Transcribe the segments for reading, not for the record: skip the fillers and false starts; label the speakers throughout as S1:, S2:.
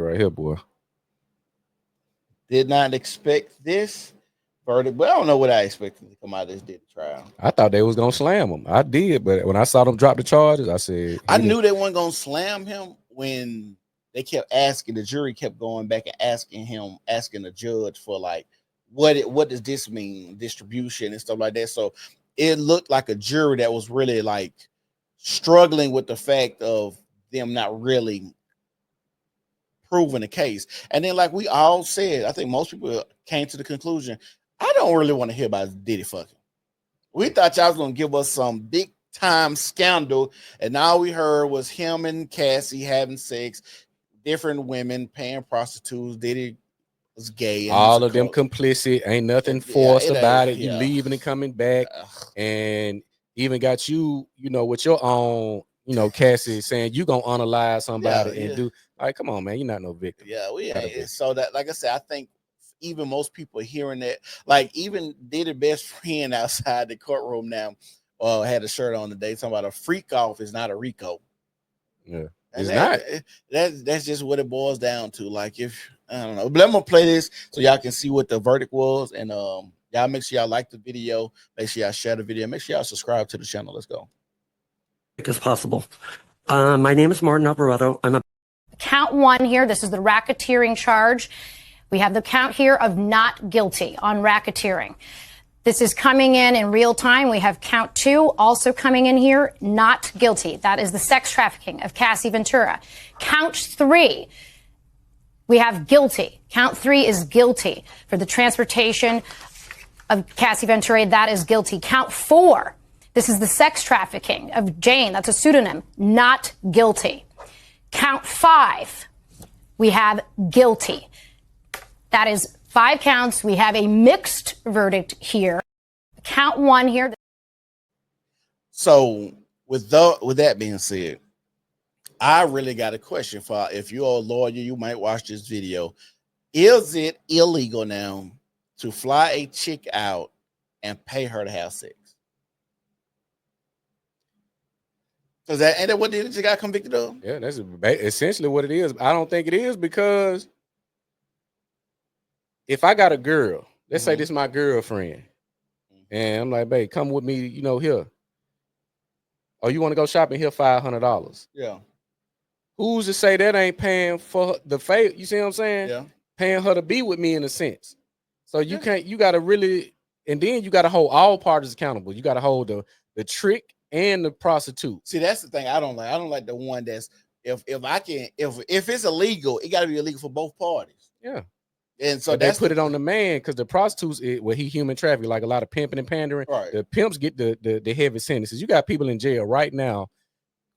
S1: right here, boy.
S2: Did not expect this verdict, but I don't know what I expected to come out of this Diddy trial.
S1: I thought they was gonna slam him. I did, but when I saw them drop the charges, I said
S2: I knew they weren't gonna slam him when they kept asking. The jury kept going back and asking the judge for like, what does this mean, distribution and stuff like that. So it looked like a jury that was really like struggling with the fact of them not really proving the case. And then, like we all said, I think most people came to the conclusion, I don't really want to hear about Diddy fucking. We thought y'all was gonna give us some big time scandal, and all we heard was him and Cassie having sex, different women paying prostitutes. Diddy was gay, and
S1: all of them complicit. Ain't nothing forced about it. You leaving and coming back, and even got you know, with your own, you know, Cassie saying you gonna unalive somebody and do like, come on, man, you're not no victim.
S2: Yeah, we ain't. So that, like I said, I think even most people hearing that, like even Diddy's best friend outside the courtroom now, had a shirt on today talking about a freak off is not a RICO.
S1: Yeah,
S2: it's not. That's just what it boils down to. Like, if I don't know, but I'm gonna play this so y'all can see what the verdict was, and y'all make sure y'all like the video, make sure y'all share the video, make sure y'all subscribe to the channel. Let's go.
S3: As possible. My name is Martin Alvarado. I'm a
S4: count one here. This is the racketeering charge. We have the count here of not guilty on racketeering. This is coming in real time. We have count two also coming in here, not guilty. That is the sex trafficking of Cassie Ventura. Count three, we have guilty. Count three is guilty for the transportation of Cassie Ventura. That is guilty. Count four, this is the sex trafficking of Jane. That's a pseudonym. Not guilty. Count five, we have guilty. That is 5 counts. We have a mixed verdict here. Count one here.
S2: So with that being said, I really got a question for, if you're a lawyer, you might watch this video. Is it illegal now to fly a chick out and pay her to have sex? Is that, ain't that what Diddy got convicted of?
S1: Yeah, that's essentially what it is. I don't think it is, because if I got a girl, let's say this is my girlfriend, and I'm like, babe, come with me, you know, here. Oh, you want to go shopping? Here, $500.
S2: Yeah.
S1: Who's to say that ain't paying for the favor? You see what I'm saying?
S2: Yeah.
S1: Paying her to be with me in a sense. So you can't, you got to really, and then you got to hold all parties accountable. You got to hold the trick and the prostitute.
S2: See, that's the thing I don't like. I don't like the one that's, if it's illegal, it got to be illegal for both parties.
S1: Yeah.
S2: And so
S1: they put it on the man, because the prostitutes, he human trafficking, like a lot of pimping and pandering.
S2: Right.
S1: The pimps get the heavy sentences. You got people in jail right now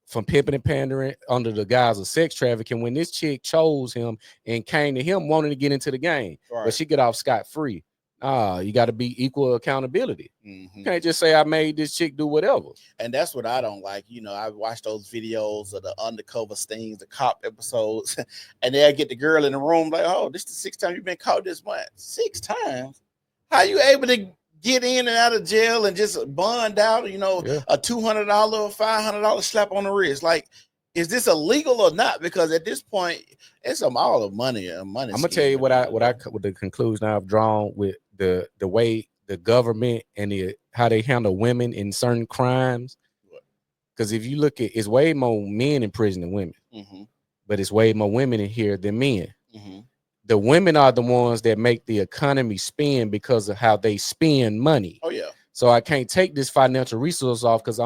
S1: from pimping and pandering under the guise of sex trafficking, when this chick chose him and came to him wanting to get into the game, but she get off scot-free. You got to be equal accountability. You can't just say I made this chick do whatever.
S2: And that's what I don't like. You know, I watched those videos of the undercover stings, the cop episodes, and they'll get the girl in the room like, oh, this is the 6th time you've been caught this month. 6 times? How you able to get in and out of jail and just bond out, you know, a $200 or $500 slap on the wrist? Like, is this illegal or not? Because at this point, it's all the money. I'm gonna
S1: tell you what the conclusion I've drawn with the way the government and how they handle women in certain crimes. Because if you look at, it's way more men in prison than women, but it's way more women in here than men. The women are the ones that make the economy spin because of how they spend money.
S2: Oh yeah.
S1: So I can't take this financial resource off because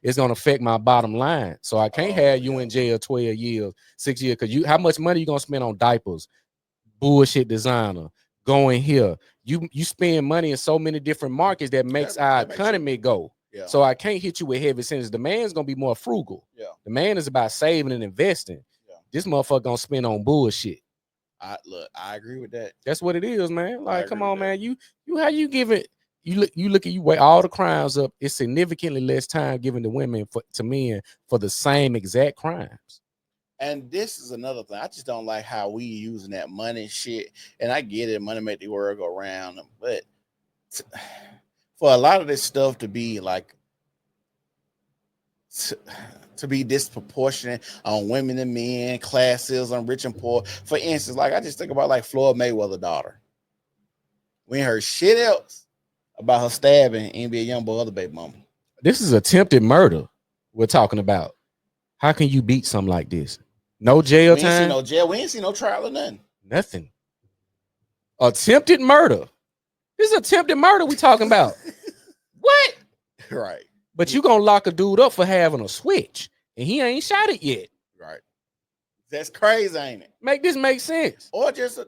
S1: it's gonna affect my bottom line. So I can't have you in jail 12 years, 6 years, because how much money you gonna spend on diapers, bullshit designer, going here. You spend money in so many different markets that makes our economy go.
S2: Yeah.
S1: So I can't hit you with heavy sentences. The man's gonna be more frugal.
S2: Yeah.
S1: The man is about saving and investing. Yeah. This motherfucker gonna spend on bullshit.
S2: I agree with that.
S1: That's what it is, man. Like, come on, man. You how you give it? You weigh all the crimes up. It's significantly less time given to women to men for the same exact crimes.
S2: And this is another thing. I just don't like how we using that money shit. And I get it, money make the world go round. But for a lot of this stuff to be like to be disproportionate on women and men, classes on rich and poor. For instance, like I just think about like Floyd Mayweather's daughter. We ain't heard shit else about her stabbing NBA YoungBoy other baby mama.
S1: This is attempted murder we're talking about. How can you beat something like this? No jail
S2: We ain't
S1: time?
S2: seen no jail. We ain't seen no trial or nothing.
S1: Nothing. Attempted murder. This is attempted murder we talking about. What?
S2: Right.
S1: But you gonna lock a dude up for having a switch, and he ain't shot it yet.
S2: Right. That's crazy, ain't it?
S1: Make this make sense.
S2: Or just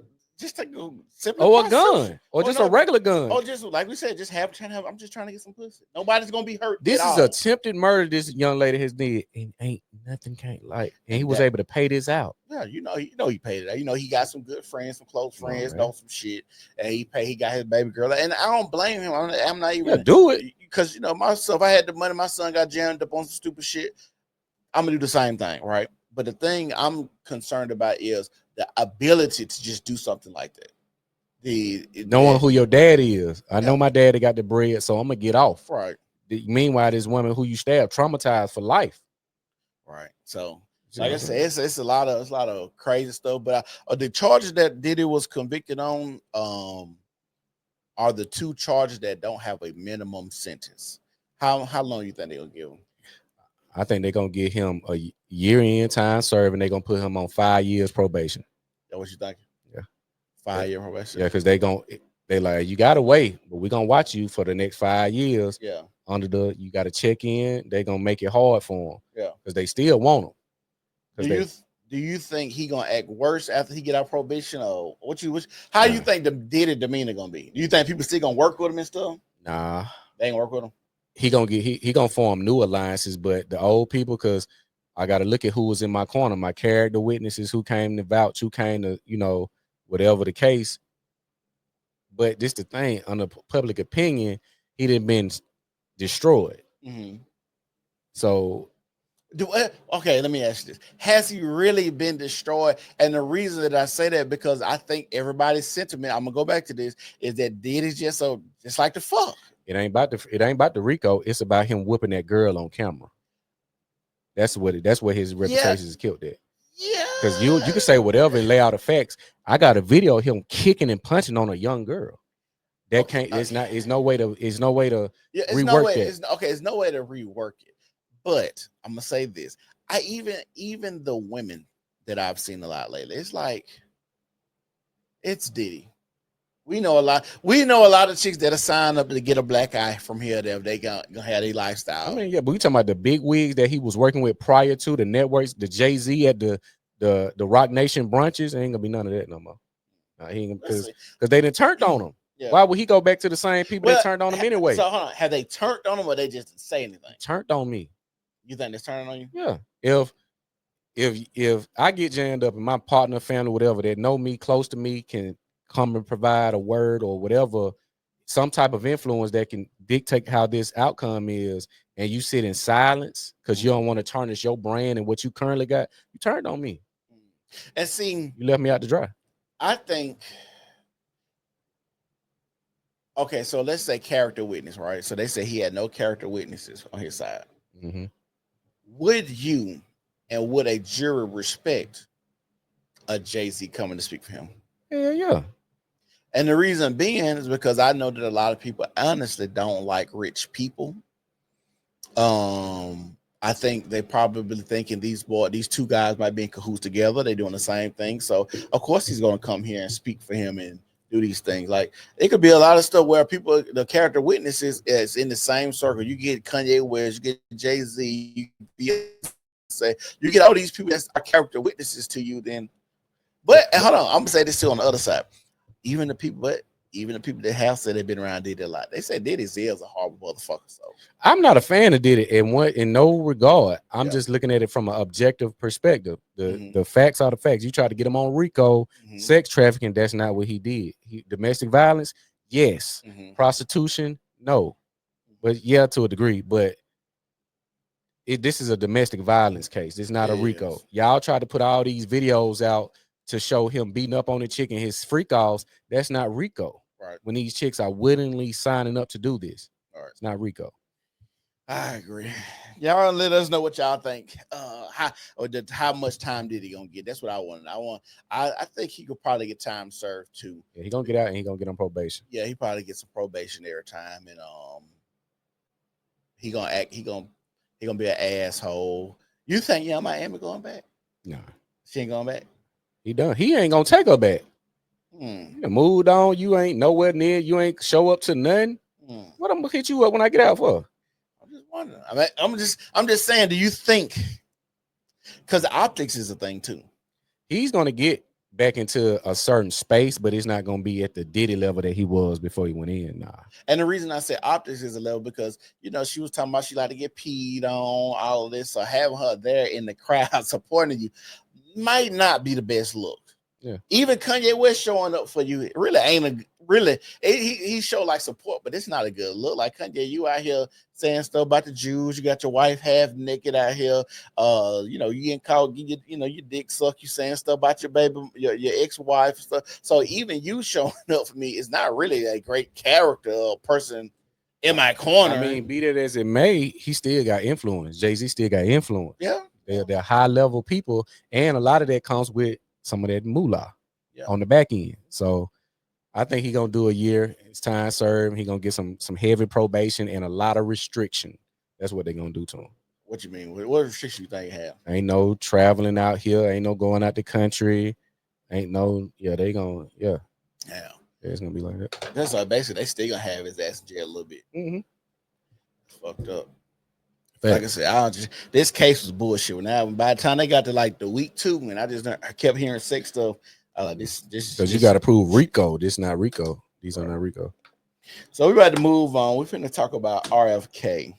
S2: take a simple
S1: Or a gun, or just a regular gun.
S2: Or just like we said, just I'm just trying to get some pussy. Nobody's gonna be hurt.
S1: This is attempted murder. This young lady has did, and ain't nothing can't like. And he was able to pay this out.
S2: Yeah, you know he paid it out. You know he got some good friends, some close friends, know some shit, and he got his baby girl. And I don't blame him. I'm not even
S1: do it
S2: because you know myself. I had the money. My son got jammed up on some stupid shit. I'm gonna do the same thing, right? But the thing I'm concerned about is the ability to just do something like that.
S1: Knowing who your daddy is. I know my daddy got the bread, so I'm gonna get off.
S2: Right.
S1: Meanwhile, this woman who you stabbed traumatized for life.
S2: Right. So, like I said, it's a lot of crazy stuff. But the charges that Diddy was convicted on are the two charges that don't have a minimum sentence. How long you think they'll give him?
S1: I think they're gonna give him a year in time serving. They're gonna put him on 5 years probation.
S2: That what you think?
S1: Yeah.
S2: 5 year probation.
S1: Yeah, because they like, you gotta wait, but we're gonna watch you for the next 5 years.
S2: Yeah.
S1: You gotta check in. They're gonna make it hard for him.
S2: Yeah.
S1: Because they still want him.
S2: Do you think he gonna act worse after he get out probation, or how you think the Diddy demeanor gonna be? Do you think people still gonna work with him and stuff?
S1: Nah.
S2: They ain't work with him.
S1: He gonna form new alliances, but the old people, because I got to look at who was in my corner, my character witnesses, who came to vouch, who came to, whatever the case. But this the thing, under public opinion, he done been destroyed.
S2: Mm-hmm.
S1: So,
S2: okay, let me ask you this: has he really been destroyed? And the reason that I say that, because I think everybody's sentiment, I'm gonna go back to this, is that Diddy's just like the fuck.
S1: It ain't about the Rico. It's about him whooping that girl on camera. That's what his reputation is killed at.
S2: Yeah.
S1: Because you can say whatever and lay out the facts. I got a video of him kicking and punching on a young girl. That can't. It's no way to rework that.
S2: It's no way to rework it. But I'm gonna say this: even the women that I've seen a lot lately, it's like it's Diddy. We know a lot of chicks that are signed up to get a black eye from here. They gonna have their lifestyle.
S1: I mean, yeah, but we talking about the big wigs that he was working with prior to the networks, the Jay-Z at the Rock Nation brunches. Ain't gonna be none of that no more. He ain't, because they done turned on him. Yeah. Why would he go back to the same people that turned on him anyway?
S2: So hold on, have they turned on him, or they just didn't say anything?
S1: Turned on me.
S2: You think they're turning on you?
S1: Yeah. If I get jammed up and my partner, family, whatever that know me, close to me, can come and provide a word or whatever, some type of influence that can dictate how this outcome is, and you sit in silence because you don't want to tarnish your brand and what you currently got, you turned on me.
S2: And see,
S1: you left me out to dry.
S2: I think, okay, so let's say character witness, right? So they say he had no character witnesses on his side.
S1: Mm-hmm.
S2: Would you and would a jury respect a Jay-Z coming to speak for him?
S1: Yeah.
S2: And the reason being is because I know that a lot of people honestly don't like rich people. I think they probably thinking these two guys might be in cahoots together. They're doing the same thing. So of course he's going to come here and speak for him and do these things. Like it could be a lot of stuff where people, the character witnesses is in the same circle. You get Kanye West, you get Jay-Z, you get all these people that are character witnesses to you. Then, but hold on, I'm gonna say this too on the other side. Even the people that have said they've been around Diddy a lot, they say Diddy is a horrible motherfucker. So
S1: I'm not a fan of Diddy in no regard. I'm just looking at it from an objective perspective. The facts are the facts. You try to get him on Rico, sex trafficking, that's not what he did. Domestic violence, yes. Prostitution, no. But yeah, to a degree. But this is a domestic violence case. It's not a Rico. Y'all try to put all these videos out to show him beating up on the chick and his freak offs. That's not Rico.
S2: Right.
S1: When these chicks are willingly signing up to do this, it's not Rico.
S2: I agree. Y'all let us know what y'all think. How much time did he gonna get? That's what I wanted. I think he could probably get time served too.
S1: Yeah, he gonna get out and he gonna get on probation.
S2: Yeah, he probably get some probationary time, and he gonna be an asshole. You think Miami going back?
S1: Nah,
S2: She ain't going back.
S1: he done. He ain't gonna take her back. You done moved on. You ain't nowhere near. You ain't show up to nothing. What I'm gonna hit you up when I get out for?
S2: I'm just wondering. I'm just saying. Do you think? Because optics is a thing too.
S1: He's gonna get back into a certain space, but it's not gonna be at the Diddy level that he was before he went in. Nah.
S2: And the reason I say optics is a level because she was talking about she like to get peed on, all of this. So having her there in the crowd supporting you might not be the best look.
S1: Yeah.
S2: Even Kanye West showing up for you, it really ain't he showed like support, but it's not a good look. Like Kanye, you out here saying stuff about the Jews, you got your wife half naked out here. You getting caught, your dick suck, you saying stuff about your baby, your ex-wife stuff. So even you showing up for me is not really a great character or person in my corner.
S1: I mean, be that as it may, he still got influence. Jay-Z still got influence.
S2: Yeah.
S1: They're high level people, and a lot of that comes with some of that moolah on the back end. So I think he's gonna do a year. It's time served. He's gonna get some heavy probation and a lot of restriction. That's what they're gonna do to him.
S2: What you mean? What restrictions you think he have?
S1: Ain't no traveling out here. Ain't no going out the country. Ain't no they gonna it's gonna be like that.
S2: That's like basically they still gonna have his ass in jail a little bit. Fucked up. Like I said, this case was bullshit. Now, by the time they got to like the week 2, and I kept hearing sex stuff. This
S1: because you got to prove Rico. This not Rico. These are not Rico.
S2: So we about to move on. We're finna talk about RFK.